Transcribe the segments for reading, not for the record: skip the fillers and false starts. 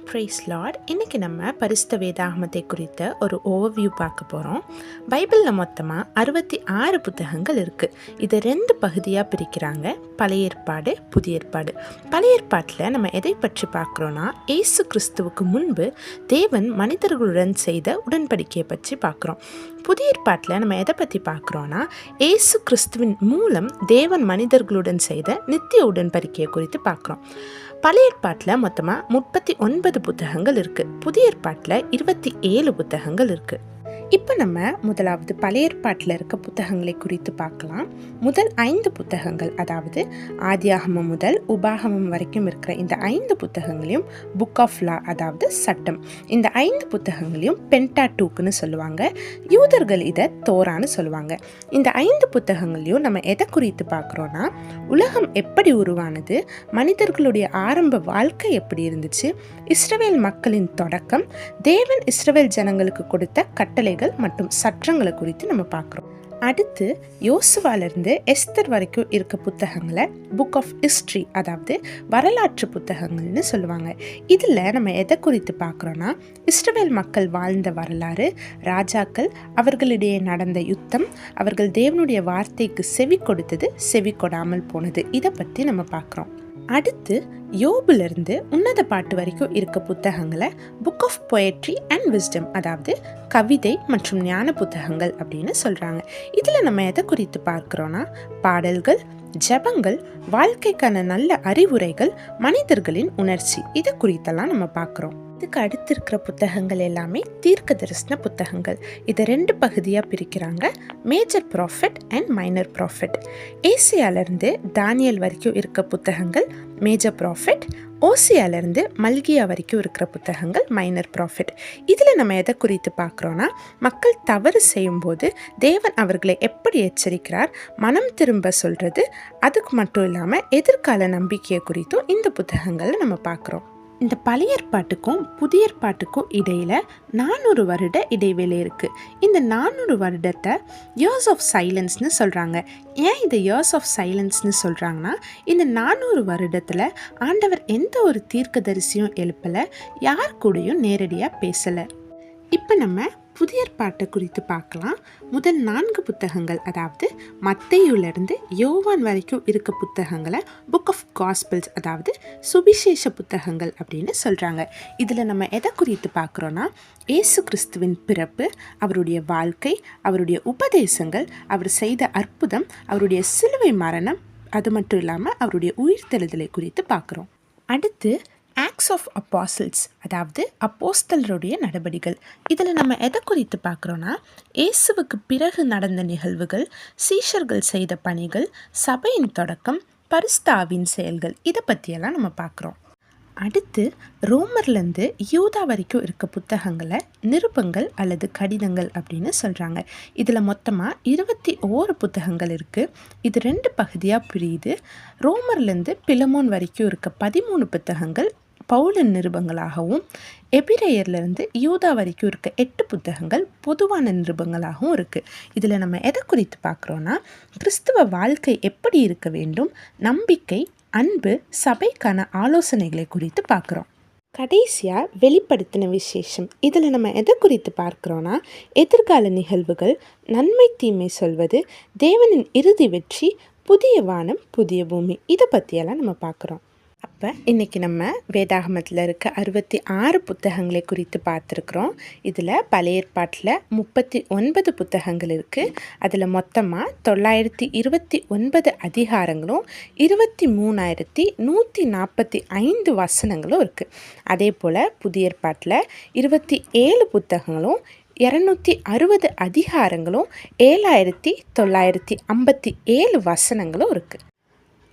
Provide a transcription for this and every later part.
Price Lord. இன்றைக்கி நம்ம பரிசுத்த வேதாகமத்தை குறித்த ஒரு ஓவர்வியூ பார்க்க போகிறோம். பைபிளில் மொத்தமாக 66 புத்தகங்கள் இருக்குது. இதை 2 பகுதியாக பிரிக்கிறாங்க, பழைய ஏற்பாடு, புதிய ஏற்பாடு. பழைய ஏற்பாட்டில் நம்ம எதை பற்றி பார்க்குறோன்னா, இயேசு கிறிஸ்துவுக்கு முன்பு தேவன் மனிதர்களுடன் செய்த உடன்படிக்கையை பற்றி பார்க்குறோம். புதிய ஏற்பாட்டில் நம்ம எதை பற்றி பார்க்குறோன்னா, இயேசு கிறிஸ்துவின் மூலம் தேவன் மனிதர்களுடன் செய்த நித்திய உடன்படிக்கையை குறித்து பார்க்குறோம். பழைய ஏற்பாட்டில் மொத்தமாக 39 புத்தகங்கள் இருக்குது. புதிய ஏற்பாட்டில் 27 புத்தகங்கள் இருக்குது. இப்போ நம்ம முதலாவது பழைய ஏற்பாட்டில் இருக்க புத்தகங்களை குறித்து பார்க்கலாம். முதல் 5 புத்தகங்கள், அதாவது ஆதியாகமம் முதல் உபாகமம் வரைக்கும் இருக்கிற இந்த 5 புத்தகங்களையும் புக் ஆஃப் லா, அதாவது சட்டம், இந்த 5 புத்தகங்களையும் பென்டாடூக்னு சொல்லுவாங்க. யூதர்கள் இதை தோரான்னு சொல்லுவாங்க. இந்த 5 புத்தகங்களையும் நம்ம எதை குறித்து பார்க்குறோன்னா, உலகம் எப்படி உருவானது, மனிதர்களுடைய ஆரம்ப வாழ்க்கை எப்படி இருந்துச்சு, இஸ்ரவேல் மக்களின் தொடக்கம், தேவன் இஸ்ரவேல் ஜனங்களுக்கு கொடுத்த கட்டளை மற்றும் சட்டங்களை குறித்து நம்ம பார்க்குறோம். அடுத்து யோசுவாலிருந்து எஸ்தர் வரைக்கும் இருக்க புத்தகங்களை புக் ஆஃப் ஹிஸ்ட்ரி, அதாவது வரலாற்று புத்தகங்கள்னு சொல்லுவாங்க. இதில் நம்ம எதை குறித்து பார்க்குறோன்னா, இஸ்ரவேல் மக்கள் வாழ்ந்த வரலாறு, ராஜாக்கள், அவர்களிடையே நடந்த யுத்தம், அவர்கள் தேவனுடைய வார்த்தைக்கு செவி கொடுத்தது, செவி கொடாமல் போனது, இதை பற்றி நம்ம பார்க்குறோம். அடுத்து யோபிலிருந்து உன்னத பாட்டு வரைக்கும் இருக்க புத்தகங்களை book of poetry and wisdom, அதாவது கவிதை மற்றும் ஞான புத்தகங்கள் அப்படின்னு சொல்கிறாங்க. இதில் நம்ம எதை குறித்து பார்க்குறோன்னா, பாடல்கள், ஜபங்கள், வாழ்க்கைக்கான நல்ல அறிவுரைகள், மனிதர்களின் உணர்ச்சி, இதை குறித்தெல்லாம் நம்ம பார்க்குறோம். இதுக்கு அடுத்து இருக்கிற புத்தகங்கள் எல்லாமே தீர்க்க தரிசன புத்தகங்கள். இதை 2 பகுதியாக பிரிக்கிறாங்க, major prophet and minor prophet. ஏசியாவிலிருந்து தானியல் வரைக்கும் இருக்க புத்தகங்கள் மேஜர் ப்ராஃபிட், ஓசியாவிலிருந்து மல்கியா வரைக்கும் இருக்கிற புத்தகங்கள் மைனர் ப்ராஃபிட். இதில் நம்ம எதை குறித்து பார்க்குறோன்னா, மக்கள் தவறு செய்யும்போது தேவன் அவர்களை எப்படி எச்சரிக்கிறார், மனம் திரும்ப சொல்கிறது, அதுக்கு மட்டும் இல்லாமல் எதிர்கால நம்பிக்கையை குறித்தும் இந்த புத்தகங்களை நம்ம பார்க்குறோம். இந்த பழைய ஏற்பாட்டுக்கும் புதிய ஏற்பாட்டுக்கும் இடையில் 400 வருட இடைவேளை இருக்குது. இந்த 400 வருடத்தை இயர்ஸ் ஆஃப் சைலன்ஸ்னு சொல்கிறாங்க. ஏன் இதை இயர்ஸ் ஆஃப் சைலன்ஸ்னு சொல்கிறாங்கன்னா, இந்த 400 வருடத்தில் ஆண்டவர் எந்த ஒரு தீர்க்கதரிசியும் எழுப்பலை, யார் கூடயும் நேரடியாக பேசலை. இப்போ நம்ம புதிய ஏற்பாட்டை குறித்து பார்க்கலாம். முதல் 4 புத்தகங்கள், அதாவது மத்தேயுவிலிருந்து யோவான் வரைக்கும் இருக்க புத்தகங்களை புக் ஆஃப் காஸ்பிள்ஸ், அதாவது சுவிசேஷ புத்தகங்கள் அப்படின்னு சொல்கிறாங்க. இதில் நம்ம எதை குறித்து பார்க்குறோன்னா, இயேசு கிறிஸ்துவின் பிறப்பு, அவருடைய வாழ்க்கை, அவருடைய உபதேசங்கள், அவர் செய்த அற்புதம், அவருடைய சிலுவை மரணம், அது மட்டும் இல்லாமல் அவருடைய உயிர்த்தெழுதலை குறித்து பார்க்குறோம். அடுத்து ஆக்ட்ஸ் ஆஃப் அப்பாசில்ஸ், அதாவது அப்போஸ்தலருடைய நடபடிகள். இதில் நம்ம எதை குறித்து பார்க்குறோன்னா, இயேசுவுக்கு பிறகு நடந்த நிகழ்வுகள், சீஷர்கள் செய்த பணிகள், சபையின் தொடக்கம், பரிசுத்த ஆவியின் செயல்கள், இதை பற்றியெல்லாம் நம்ம பார்க்குறோம். அடுத்து ரோமர்லேருந்து யூதா வரைக்கும் இருக்க புத்தகங்களை நிருபங்கள் அல்லது கடிதங்கள் அப்படின்னு சொல்கிறாங்க. இதில் மொத்தமாக 21 புத்தகங்கள் இருக்குது. இது 2 பகுதியாக பிரியுது. ரோமர்லேருந்து பிலமோன் வரைக்கும் இருக்க 13 புத்தகங்கள் பவுலின் நிருபங்களாகவும், எபிரேயர்லேருந்து யூதா வரைக்கும் இருக்க 8 புத்தகங்கள் பொதுவான நிருபங்களாகவும் இருக்குது. இதில் நம்ம எதை குறித்து பார்க்குறோன்னா, கிறிஸ்துவ வாழ்க்கை எப்படி இருக்க வேண்டும், நம்பிக்கை, அன்பு, சபைக்கான ஆலோசனைகளை குறித்து பார்க்குறோம். கடைசியாக வெளிப்படுத்தின விசேஷம். இதில் நம்ம எதை குறித்து பார்க்குறோன்னா, எதிர்கால நிகழ்வுகள், நன்மை தீமை சொல்வது, தேவனின் இறுதி வெற்றி, புதிய வானம் புதிய பூமி, இதை பற்றியெல்லாம் நம்ம பார்க்குறோம். அப்போ இன்றைக்கி நம்ம வேதாகமத்தில் இருக்க 66 புத்தகங்களை குறித்து பார்த்துருக்குறோம். இதில் பழைய ஏற்பாட்டில் 39 புத்தகங்கள் இருக்குது. அதில் மொத்தமாக 929 அதிகாரங்களும் 23,145 வசனங்களும் இருக்குது. அதே போல் புதிய ஏற்பாட்டில் 27 புத்தகங்களும் 260 அதிகாரங்களும் 7,957 வசனங்களும் இருக்குது.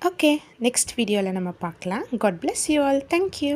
ஓகே, நெக்ஸ்ட் வீடியோவில் நம்ம பார்க்கலாம். God bless you all. Thank you.